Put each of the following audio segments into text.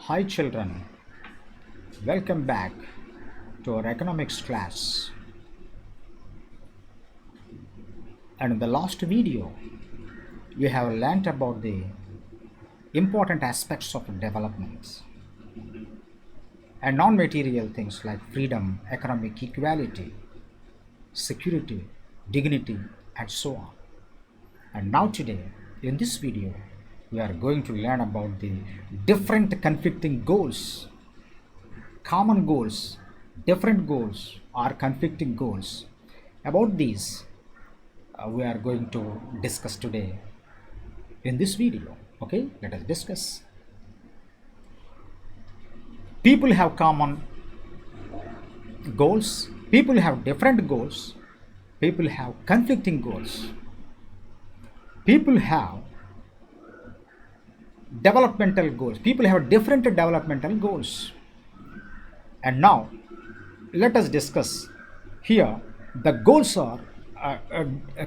Hi children, welcome back to our economics class. And in the last video, we have learnt about the important aspects of development and non-material things like freedom, economic equality, security, dignity, and so on. And now today, in this video, we are going to learn about the different conflicting goals, common goals, different goals, or conflicting goals. About these, we are going to discuss today in this video. Okay, let us discuss. People have common goals, people have different goals, people have conflicting goals, people have developmental goals, people have different developmental goals. And now let us discuss here. The goals are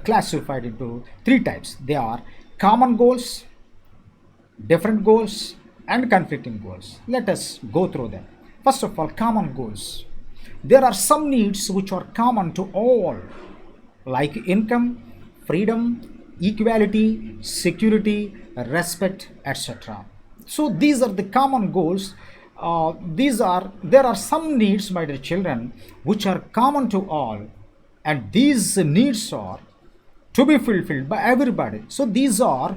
classified into three types. They are common goals, different goals, and conflicting goals. Let us go through them. First of all, common goals. There are some needs which are common to all, like income, freedom, equality, security, respect, etc. So these are the common goals. There are some needs, my dear children, which are common to all, and these needs are to be fulfilled by everybody. So these are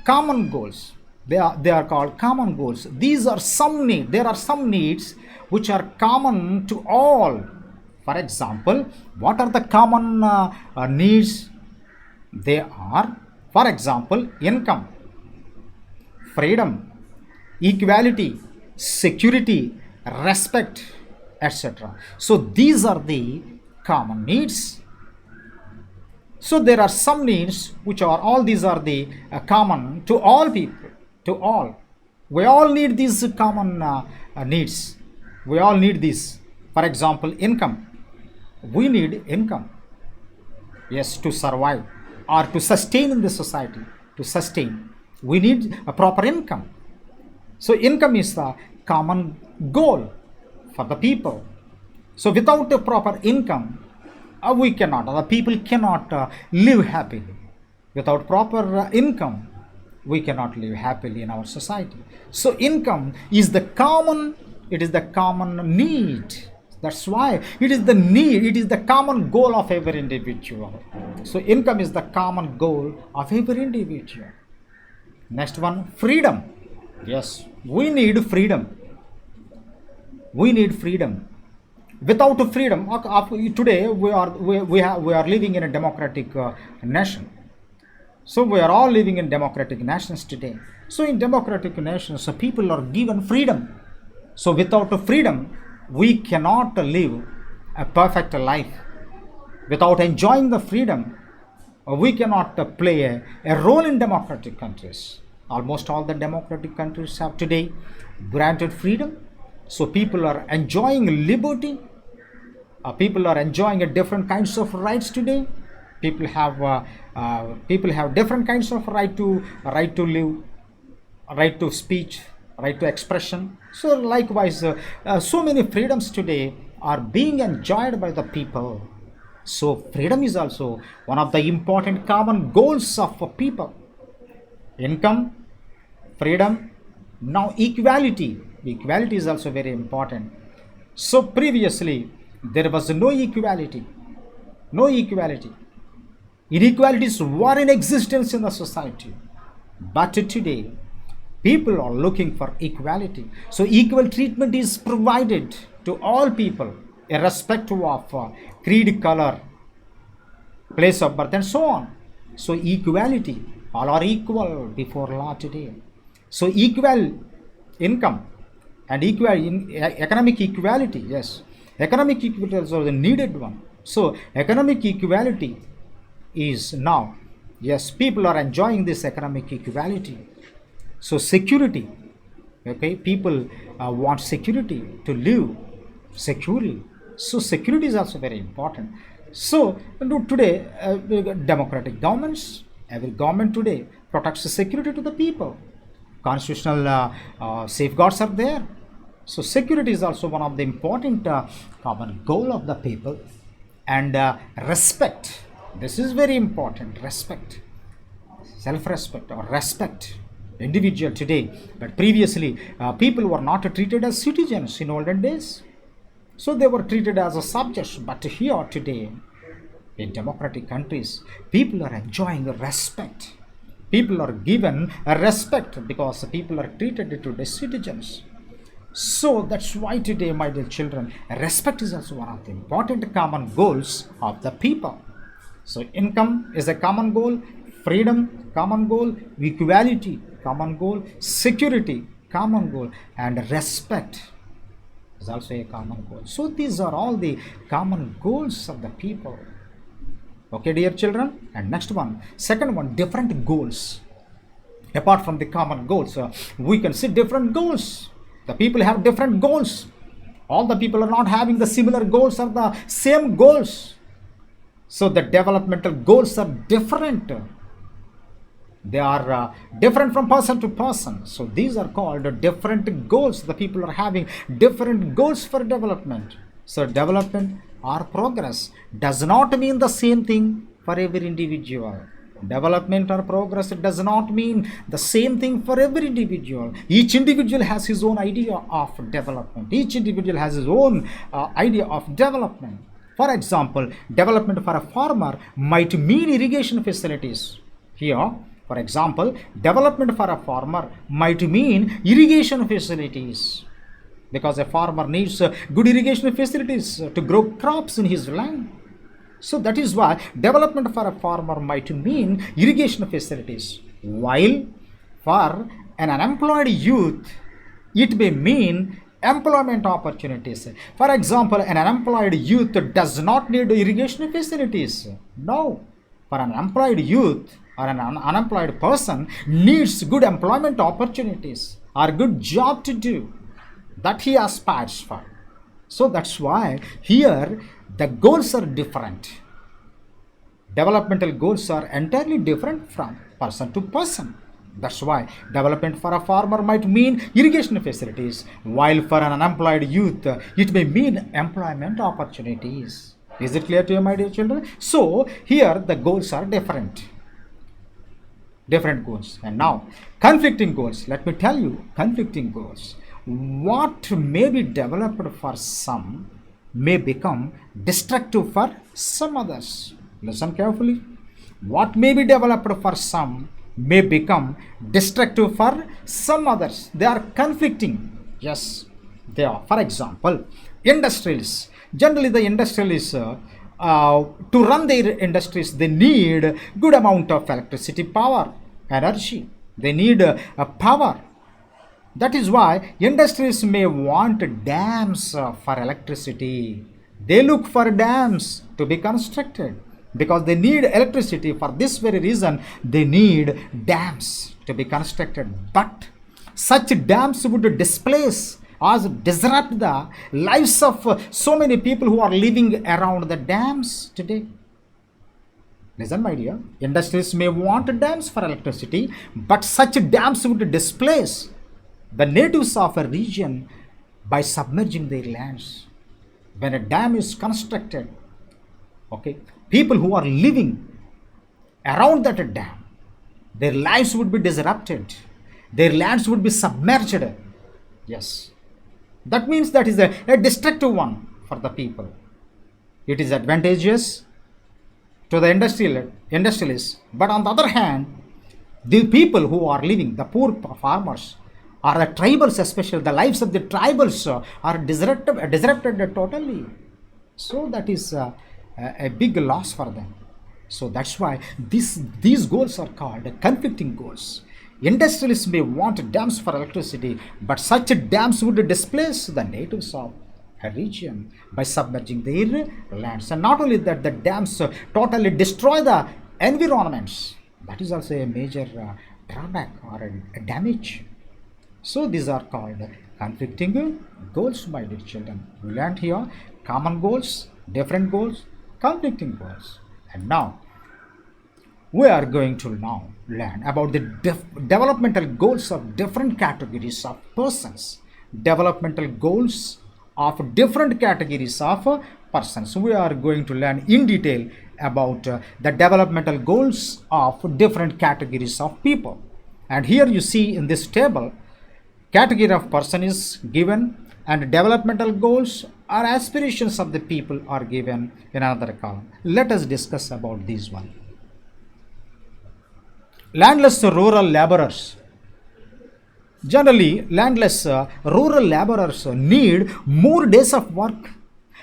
common goals. They are called common goals. These are some need. There are some needs which are common to all. For example, what are the common needs? They are, for example, income, freedom, equality, security, respect, etc. So these are the common needs. So there are some needs which are all these are the common to all people, to all. We all need these common needs. We all need this. For example, income. We need income. Yes, to survive or to sustain in the society. To sustain, we need a proper income. So income is the common goal for the people. So without a proper income, the people cannot live happily. Without proper income, we cannot live happily in our society. So income is the common, it is the common need. That's why it is the need, it is the common goal of every individual. So income is the common goal of every individual. Next one, freedom. Yes, we need freedom. We need freedom. Without freedom, today we are living in a democratic nation. So we are all living in democratic nations today. So in democratic nations, people are given freedom. So without freedom, we cannot live a perfect life. Without enjoying the freedom, we cannot play a role in democratic countries. Almost all the democratic countries have today granted freedom. So people are enjoying liberty. People are enjoying different kinds of rights today. People have different kinds of right to live, right to speech, right to expression. So likewise, so many freedoms today are being enjoyed by the people. So freedom is also one of the important common goals of people. Income, freedom, now equality. Equality is also very important. So previously there was no equality. No equality. Inequalities were in existence in the society. But today, people are looking for equality. So equal treatment is provided to all people, irrespective of creed, color, place of birth, and so on. So equality, all are equal before law today. So equal income and economic equality, yes. Economic equality is also the needed one. So economic equality is now, yes, people are enjoying this economic equality. So security, okay, people want security to live securely. So security is also very important. So today, democratic governments, every government today protects the security to the people. constitutional safeguards are there. So security is also one of the important common goal of the people. And respect, this is very important. Respect, self-respect or respect individual today, but previously people were not treated as citizens in olden days, so they were treated as a subjects. But here today, in democratic countries, people are enjoying respect. People are given a respect because people are treated today citizens. So that's why today, my dear children, respect is also one of the important common goals of the people. So income is a common goal, freedom, common goal, equality, common goal, security, common goal, and respect is also a common goal. So these are all the common goals of the people. Okay, dear children. And next one, second one, different goals. Apart from the common goals, we can see different goals. The people have different goals. All the people are not having the similar goals or the same goals. So the developmental goals are different. They are different from person to person. So these are called different goals. The people are having different goals for development. So development or progress does not mean the same thing for every individual. Development or progress does not mean the same thing for every individual. Each individual has his own idea of development. Each individual has his own idea of development. For example, development for a farmer might mean irrigation facilities. Here, for example, development for a farmer might mean irrigation facilities, because a farmer needs good irrigation facilities to grow crops in his land. So that is why development for a farmer might mean irrigation facilities, while for an unemployed youth, it may mean employment opportunities. For example, an unemployed youth does not need irrigation facilities. No, for an unemployed youth or an unemployed person needs good employment opportunities or good job to do that he aspires for. So that's why here the goals are different. Developmental goals are entirely different from person to person. That's why development for a farmer might mean irrigation facilities, while for an unemployed youth, it may mean employment opportunities. Is it clear to you, my dear children? So here the goals are different. Different goals. And now, conflicting goals. Let me tell you, conflicting goals. What may be developed for some may become destructive for some others. Listen carefully. What may be developed for some may become destructive for some others. They are conflicting. Yes, they are. For example, industrialists. Generally, the industrialists, to run their industries, they need good amount of electricity power, energy. They need power. That is why industries may want dams for electricity. They look for dams to be constructed because they need electricity. For this very reason, they need dams to be constructed. But such dams would displace or disrupt the lives of so many people who are living around the dams today. Listen, my dear, industries may want dams for electricity, but such dams would displace the natives of a region by submerging their lands. When a dam is constructed, okay, people who are living around that dam, their lives would be disrupted, their lands would be submerged. Yes, that means that is a destructive one for the people. It is advantageous to the industrialists, but on the other hand, the people who are living, the poor farmers, or the tribals, especially the lives of the tribals are disrupted totally. So that is a big loss for them. So that's why these goals are called conflicting goals. Industrialists may want dams for electricity, but such dams would displace the natives of a region by submerging their lands. And not only that, the dams totally destroy the environments. That is also a major drawback or a damage. So these are called conflicting goals, my dear children. We learned here common goals, different goals, conflicting goals. And now we are going to now learn about the developmental goals of different categories of persons. Developmental goals of different categories of persons. We are going to learn in detail about the developmental goals of different categories of people. And here you see in this table, category of person is given, and developmental goals or aspirations of the people are given in another column. Let us discuss about these one. Landless rural laborers. Generally, landless rural laborers need more days of work,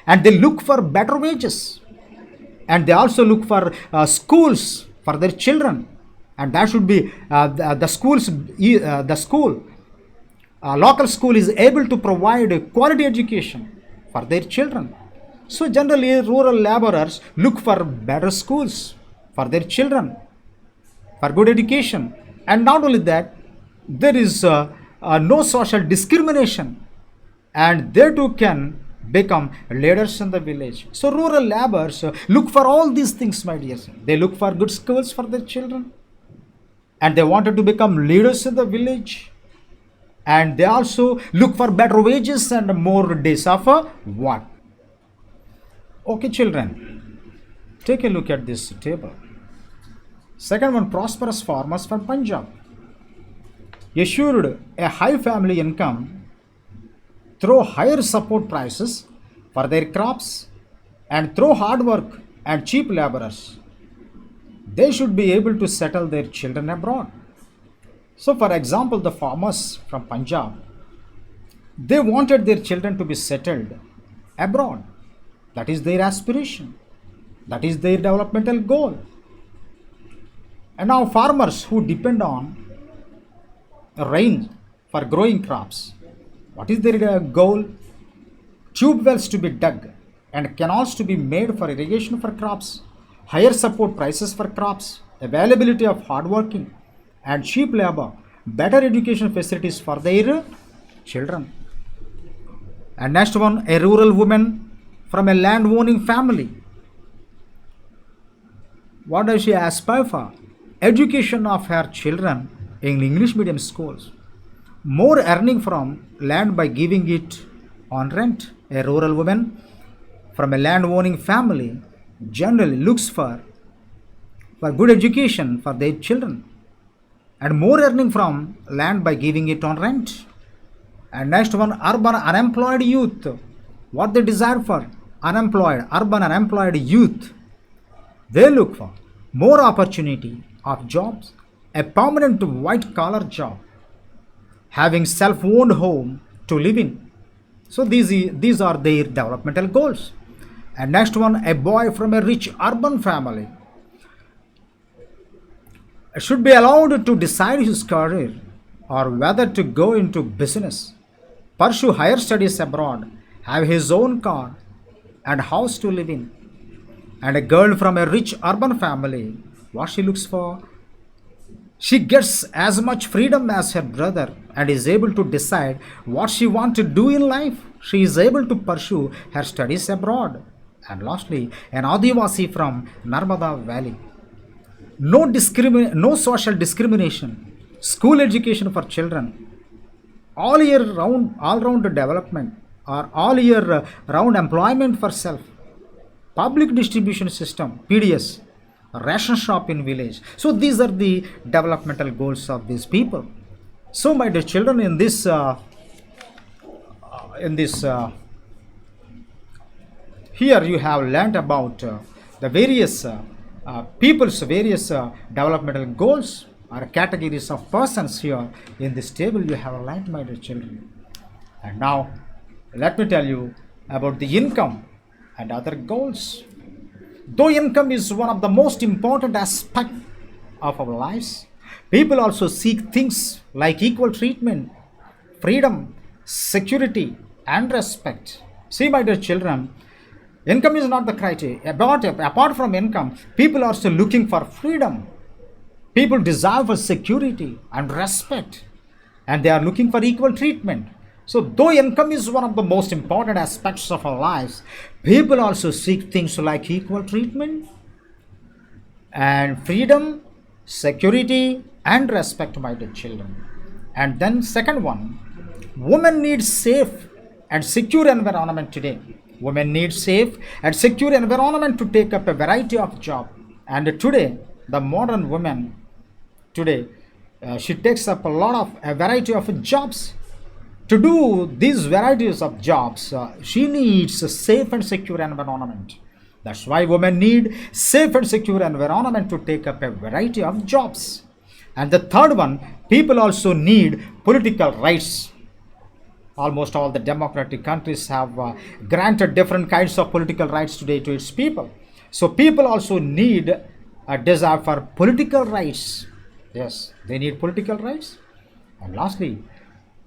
and they look for better wages, and they also look for schools for their children, and that should be the schools. The school, local school is able to provide a quality education for their children. So generally, rural laborers look for better schools for their children, for good education, and not only that, there is no social discrimination, and they too can become leaders in the village. So rural laborers look for all these things, my dear. They look for good schools for their children, and they wanted to become leaders in the village, and they also look for better wages and more days of work. Okay, children, take a look at this table. Second one, prosperous farmers from Punjab assured a high family income through higher support prices for their crops and through hard work and cheap laborers. They should be able to settle their children abroad. So, for example, the farmers from Punjab, they wanted their children to be settled abroad. That is their aspiration. That is their developmental goal. And now farmers who depend on rain for growing crops, what is their goal? Tube wells to be dug and canals to be made for irrigation for crops, higher support prices for crops, availability of hardworking and cheap labor, better education facilities for their children. And next one, a rural woman from a land owning family. What does she aspire for? Education of her children in English medium schools, more earning from land by giving it on rent. A rural woman from a land owning family generally looks for good education for their children, and more earning from land by giving it on rent. And next one, urban unemployed youth. What they desire for? Urban unemployed youth. They look for more opportunity of jobs, a permanent white collar job, having self owned home to live in. So these are their developmental goals. And next one, a boy from a rich urban family should be allowed to decide his career or whether to go into business, pursue higher studies abroad, have his own car and house to live in. And a girl from a rich urban family, what she looks for? She gets as much freedom as her brother and is able to decide what she wants to do in life. She is able to pursue her studies abroad. And lastly, an Adivasi from Narmada Valley. No social discrimination, school education for children, all round development, or all year round employment for self, public distribution system, PDS, ration shop in village. So these are the developmental goals of these people. So my dear children, in this here you have learnt about the various people's various developmental goals or categories of persons. Here in this table you have learnt, my dear children. And now let me tell you about the income and other goals. Though income is one of the most important aspects of our lives, people also seek things like equal treatment, freedom, security, and respect. See, my dear children, income is not the criteria. Apart from income, people are also looking for freedom. People desire for security and respect, and they are looking for equal treatment. So, though income is one of the most important aspects of our lives, people also seek things like equal treatment, and freedom, security, and respect, my dear children. And then second one, women need safe and secure environment today. Women need safe and secure environment to take up a variety of job. And today, the modern woman today, she takes up a variety of jobs. To do these varieties of jobs, she needs a safe and secure environment. That's why women need safe and secure environment to take up a variety of jobs. And the third one, people also need political rights. Almost all the democratic countries have granted different kinds of political rights today to its people. So people also need a desire for political rights. Yes, they need political rights. And lastly,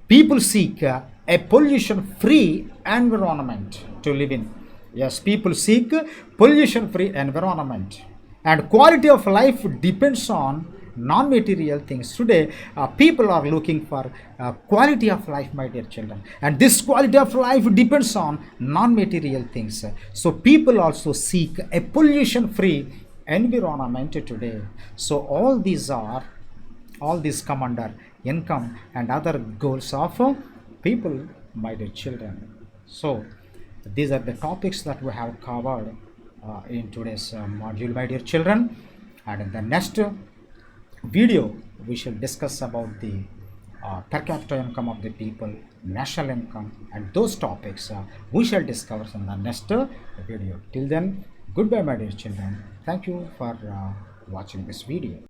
people seek a pollution free environment to live in. Yes, people seek pollution free environment. And quality of life depends on non-material things. Today, people are looking for quality of life, my dear children. And this quality of life depends on non-material things. So people also seek a pollution free environment today. So all these come under income and other goals of people, my dear children. So these are the topics that we have covered in today's module, my dear children. And in the next video, we shall discuss about the per capita income of the people, national income, and those topics we shall discover in the next video. Till then, goodbye, my dear children. Thank you for watching this video.